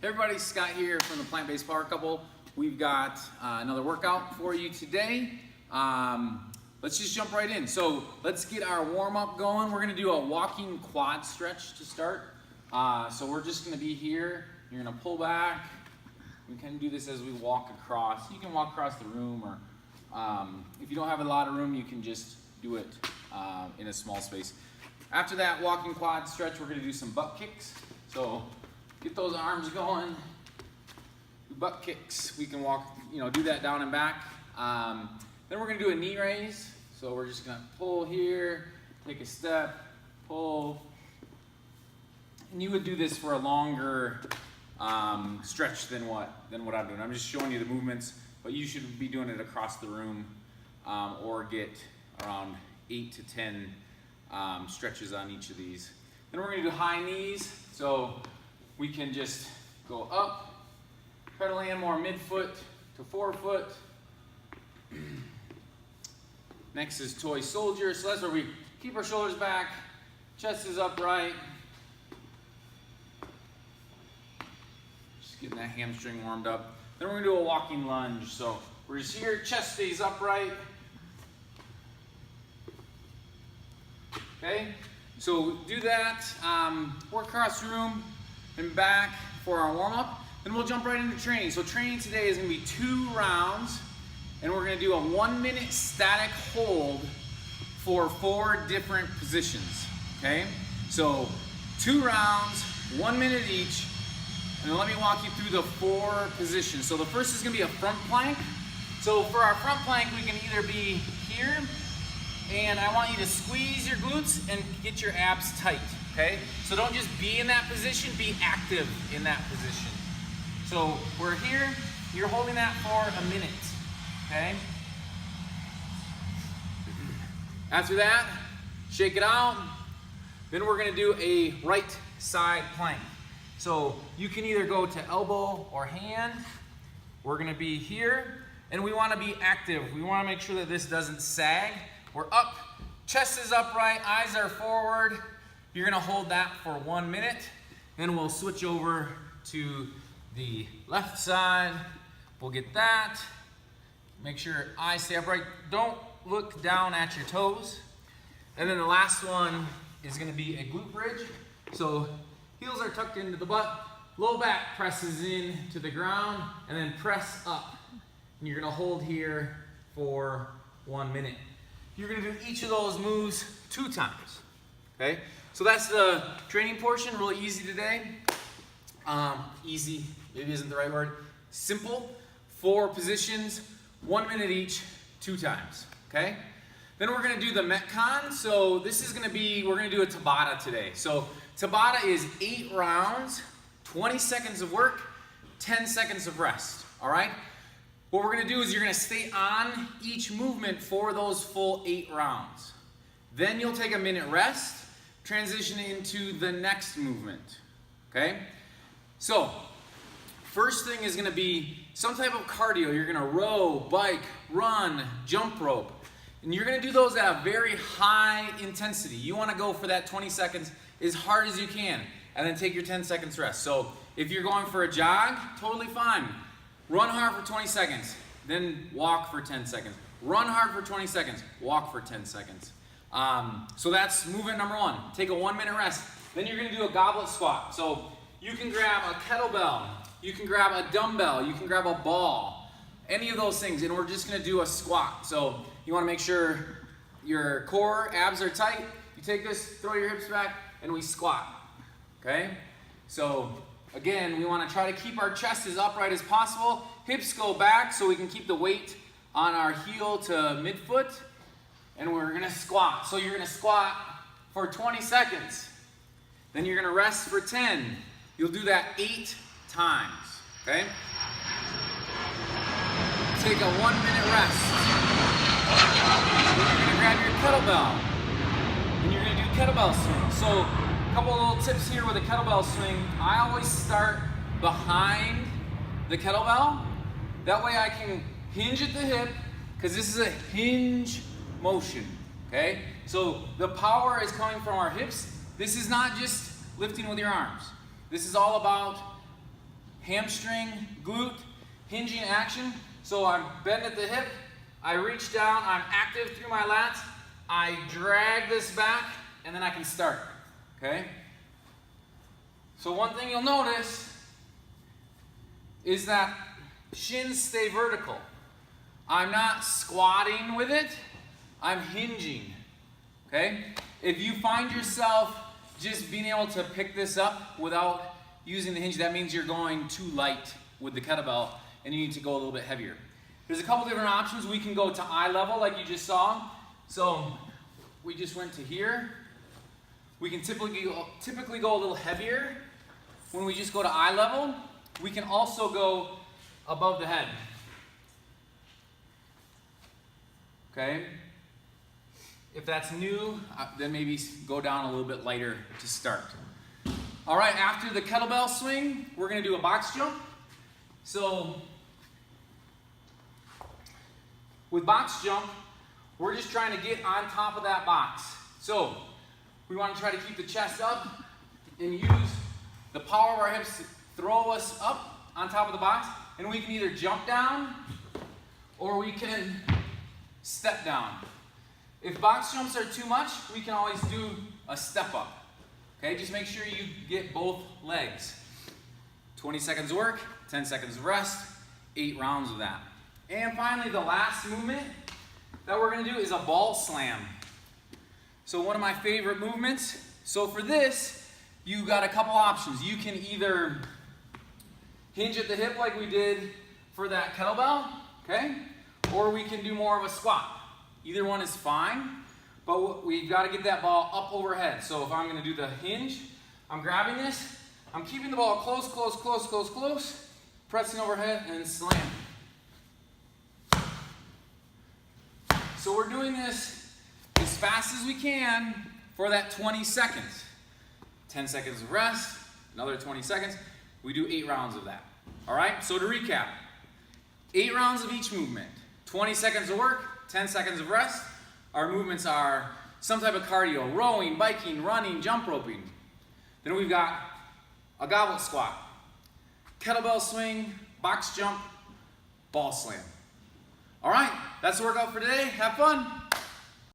Hey everybody, Scott here from the Plant-Based Power Couple. We've got another workout for you today. Let's just jump right in. So let's get our warm-up going. We're gonna do a walking quad stretch to start. So we're just gonna be here. You're gonna pull back. We can do this as we walk across. You can walk across the room, or if you don't have a lot of room, you can just do it in a small space. After that walking quad stretch, we're gonna do some butt kicks. So get those arms going, do butt kicks. We can walk, do that down and back. Then we're gonna do a knee raise. So we're just gonna pull here, take a step, pull. And you would do this for a longer stretch than what I'm doing. I'm just showing you the movements, but you should be doing it across the room or get around 8 to 10 stretches on each of these. Then we're gonna do high knees. So we can just go up, try to land more midfoot to forefoot. Next is toy soldier. So that's where we keep our shoulders back, chest is upright. Just getting that hamstring warmed up. Then we're gonna do a walking lunge. So we're just here, chest stays upright. Okay, so do that, work across the room and back for our warm-up. Then we'll jump right into training. So training today is gonna be 2 rounds, and we're gonna do a 1-minute static hold for 4 different positions, okay? So 2 rounds, 1 minute each, and let me walk you through the 4 positions. So the first is gonna be a front plank. So for our front plank, we can either be here, and I want you to squeeze your glutes and get your abs tight, okay? So don't just be in that position, be active in that position. So we're here, you're holding that for a minute, okay? After that, shake it out. Then we're gonna do a right side plank. So you can either go to elbow or hand. We're gonna be here, and we wanna be active. We wanna make sure that this doesn't sag. We're up, chest is upright, eyes are forward. You're gonna hold that for 1 minute. Then we'll switch over to the left side. We'll get that. Make sure eyes stay upright. Don't look down at your toes. And then the last one is gonna be a glute bridge. So heels are tucked into the butt, low back presses in to the ground, and then press up. And you're gonna hold here for 1 minute. You're gonna do each of those moves 2 times, okay? So that's the training portion, really easy today. Easy, maybe isn't the right word. Simple, 4 positions, 1 minute each, 2 times, okay? Then we're gonna do the Metcon. So this is gonna be, we're gonna do a Tabata today. So Tabata is 8 rounds, 20 seconds of work, 10 seconds of rest, all right? What we're gonna do is you're gonna stay on each movement for those full 8 rounds. Then you'll take a minute rest, transition into the next movement, okay? So, first thing is gonna be some type of cardio. You're gonna row, bike, run, jump rope. And you're gonna do those at a very high intensity. You wanna go for that 20 seconds as hard as you can, and then take your 10 seconds rest. So, if you're going for a jog, totally fine. Run hard for 20 seconds, then walk for 10 seconds. Run hard for 20 seconds, walk for 10 seconds. So that's movement number 1. Take a 1 minute rest. Then you're gonna do a goblet squat. So you can grab a kettlebell, you can grab a dumbbell, you can grab a ball, any of those things, and we're just gonna do a squat. So you wanna make sure your core, abs are tight. You take this, throw your hips back, and we squat, okay? So again, we want to try to keep our chest as upright as possible. Hips go back so we can keep the weight on our heel to midfoot. And we're going to squat. So you're going to squat for 20 seconds. Then you're going to rest for 10. You'll do that 8 times. Okay? Take a 1 minute rest. Then you're going to grab your kettlebell. And you're going to do kettlebell swing. So a couple of little tips here with a kettlebell swing. I always start behind the kettlebell. That way I can hinge at the hip, because this is a hinge motion, okay? So the power is coming from our hips. This is not just lifting with your arms. This is all about hamstring, glute, hinging action. So I'm bent at the hip, I reach down, I'm active through my lats, I drag this back, and then I can start, okay? So one thing you'll notice is that shins stay vertical. I'm not squatting with it, I'm hinging, okay? If you find yourself just being able to pick this up without using the hinge, that means you're going too light with the kettlebell and you need to go a little bit heavier. There's a couple different options. We can go to eye level like you just saw. So we just went to here. We can typically go a little heavier when we just go to eye level. We can also go above the head. Okay? If that's new, then maybe go down a little bit lighter to start. All right, after the kettlebell swing, we're gonna do a box jump. So with box jump, we're just trying to get on top of that box. So we want to try to keep the chest up and use the power of our hips to throw us up on top of the box. And we can either jump down or we can step down. If box jumps are too much, we can always do a step up. Okay, just make sure you get both legs. 20 seconds of work, 10 seconds of rest, 8 rounds of that. And finally, the last movement that we're gonna do is a ball slam. So one of my favorite movements. So for this, you got a couple options. You can either hinge at the hip like we did for that kettlebell, okay? Or we can do more of a squat. Either one is fine, but we've got to get that ball up overhead. So if I'm going to do the hinge, I'm grabbing this, I'm keeping the ball close, close, close, close, close, pressing overhead and slam. So we're doing this as fast as we can for that 20 seconds. 10 seconds of rest, another 20 seconds. We do 8 rounds of that. All right, so to recap, 8 rounds of each movement, 20 seconds of work, 10 seconds of rest. Our movements are some type of cardio, rowing, biking, running, jump roping. Then we've got a goblet squat, kettlebell swing, box jump, ball slam. All right, that's the workout for today. Have fun.